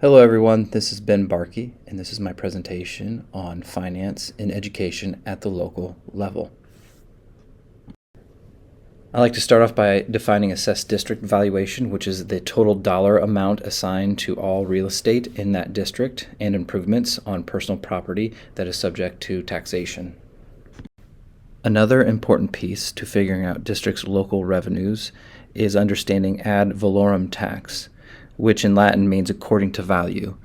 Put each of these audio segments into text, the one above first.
Hello everyone, this is Ben Barkey, and this is my presentation on finance in education at the local level. I like to start off by defining assessed district valuation, which is the total dollar amount assigned to all real estate in that district and improvements on personal property that is subject to taxation. Another important piece to figuring out districts' local revenues is understanding ad valorem tax, which in Latin means according to value.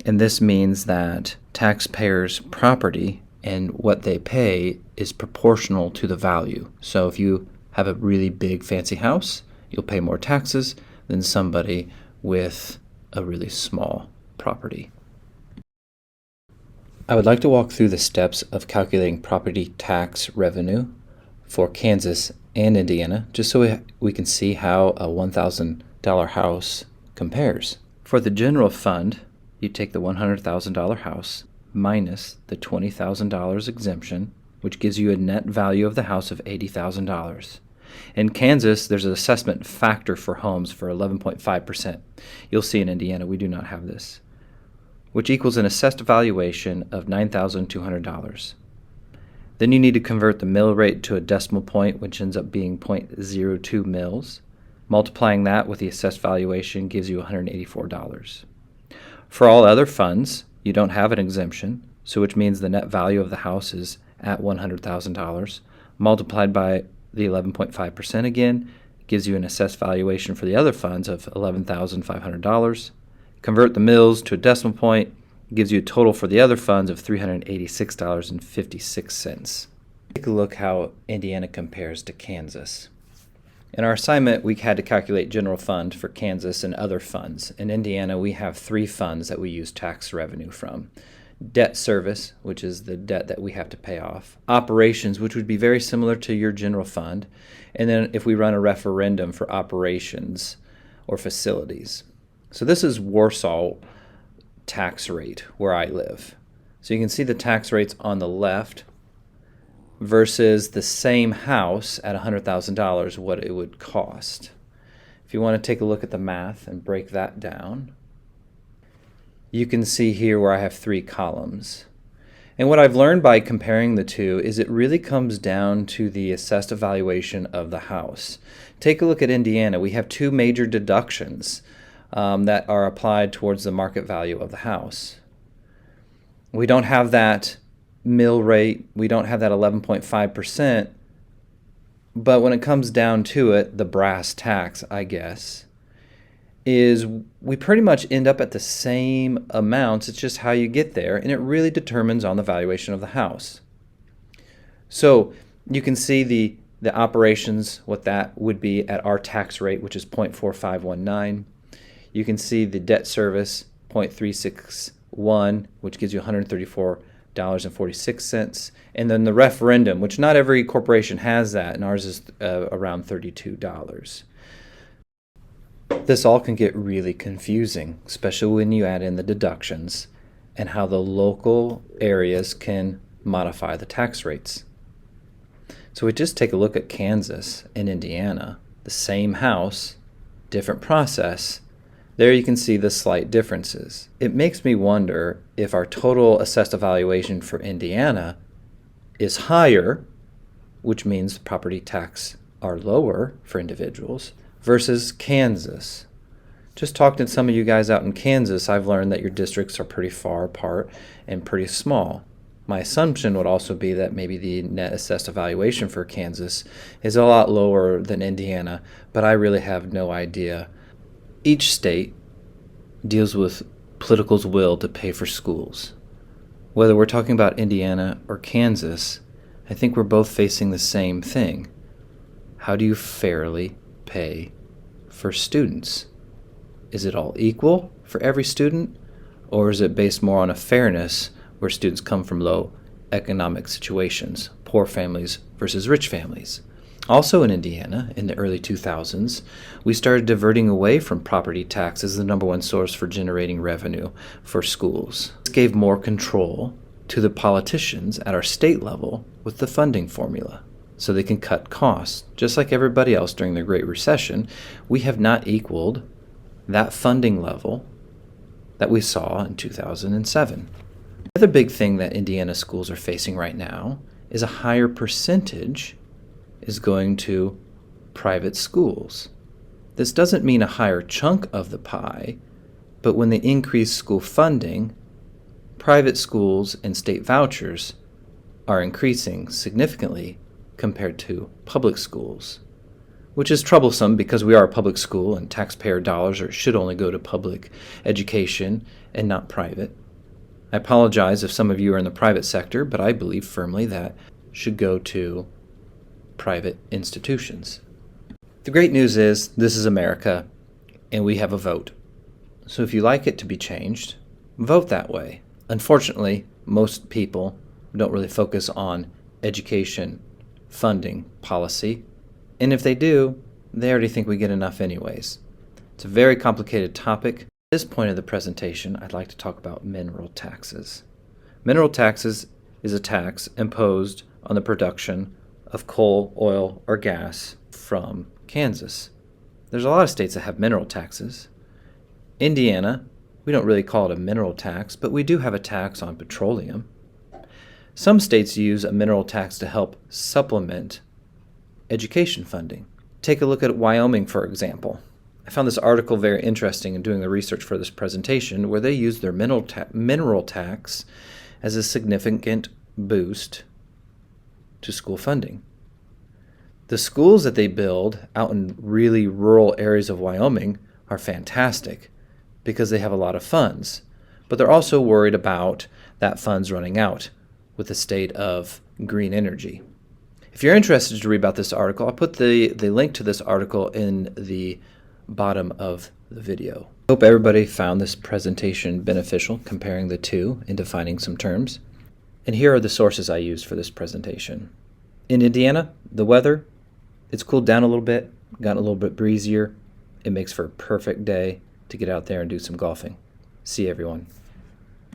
And this means that taxpayers' property and what they pay is proportional to the value. So if you have a really big fancy house, you'll pay more taxes than somebody with a really small property. I would like to walk through the steps of calculating property tax revenue for Kansas and Indiana, just so we can see how a $1,000 house compares. For the general fund, you take the $100,000 house minus the $20,000 exemption, which gives you a net value of the house of $80,000. In Kansas, there's an assessment factor for homes for 11.5%. You'll see in Indiana we do not have this, which equals an assessed valuation of $9,200. Then you need to convert the mill rate to a decimal point, which ends up being 0.02 mills. Multiplying that with the assessed valuation gives you $184. For all other funds, you don't have an exemption, so which means the net value of the house is at $100,000. Multiplied by the 11.5% again gives you an assessed valuation for the other funds of $11,500. Convert the mills to a decimal point, gives you a total for the other funds of $386.56. Take a look how Indiana compares to Kansas. In our assignment, we had to calculate general fund for Kansas and other funds. In Indiana, we have three funds that we use tax revenue from. Debt service, which is the debt that we have to pay off. Operations, which would be very similar to your general fund. And then if we run a referendum for operations or facilities. So this is Warsaw tax rate where I live. So you can see the tax rates on the left versus the same house at $100,000, what it would cost. If you want to take a look at the math and break that down, you can see here where I have three columns. And what I've learned by comparing the two is it really comes down to the assessed valuation of the house. Take a look at Indiana. We have two major deductions that are applied towards the market value of the house. We don't have that mill rate, we don't have that 11.5%, but when it comes down to it, the brass tacks, I guess, is we pretty much end up at the same amounts. It's just how you get there, and it really determines on the valuation of the house. So you can see the operations, what that would be at our tax rate, which is 0.4519. You can see the debt service, 0.361, which gives you $134.46. And then the referendum, which not every corporation has that, and ours is around $32. This all can get really confusing, especially when you add in the deductions and how the local areas can modify the tax rates. So we just take a look at Kansas and Indiana, the same house, different process. There you can see the slight differences. It makes me wonder if our total assessed valuation for Indiana is higher, which means property tax are lower for individuals, versus Kansas. Just talking to some of you guys out in Kansas, I've learned that your districts are pretty far apart and pretty small. My assumption would also be that maybe the net assessed valuation for Kansas is a lot lower than Indiana, but I really have no idea. Each state deals with political's will to pay for schools. Whether we're talking about Indiana or Kansas, I think we're both facing the same thing. How do you fairly pay for students? Is it all equal for every student, or is it based more on a fairness where students come from low economic situations, poor families versus rich families? Also in Indiana, in the early 2000s, we started diverting away from property tax as the number one source for generating revenue for schools. This gave more control to the politicians at our state level with the funding formula, so they can cut costs. Just like everybody else during the Great Recession, we have not equaled that funding level that we saw in 2007. The other big thing that Indiana schools are facing right now is a higher percentage is going to private schools. This doesn't mean a higher chunk of the pie, but when they increase school funding, private schools and state vouchers are increasing significantly compared to public schools, which is troublesome because we are a public school and taxpayer dollars should only go to public education and not private. I apologize if some of you are in the private sector, but I believe firmly that should go to private institutions. The great news is this is America and we have a vote. So if you like it to be changed, vote that way. Unfortunately, most people don't really focus on education funding policy, and if they do, they already think we get enough anyways. It's a very complicated topic. At this point of the presentation, I'd like to talk about mineral taxes. Mineral taxes is a tax imposed on the production of coal, oil, or gas from Kansas. There's a lot of states that have mineral taxes. Indiana, we don't really call it a mineral tax, but we do have a tax on petroleum. Some states use a mineral tax to help supplement education funding. Take a look at Wyoming, for example. I found this article very interesting in doing the research for this presentation, where they use their mineral tax as a significant boost to school funding. The schools that they build out in really rural areas of Wyoming are fantastic because they have a lot of funds, but they're also worried about that funds running out with the state of green energy. If you're interested to read about this article, I'll put the link to this article in the bottom of the video. I hope everybody found this presentation beneficial, comparing the two and defining some terms. And here are the sources I used for this presentation. In Indiana, the weather, it's cooled down a little bit, gotten a little bit breezier. It makes for a perfect day to get out there and do some golfing. See you, everyone.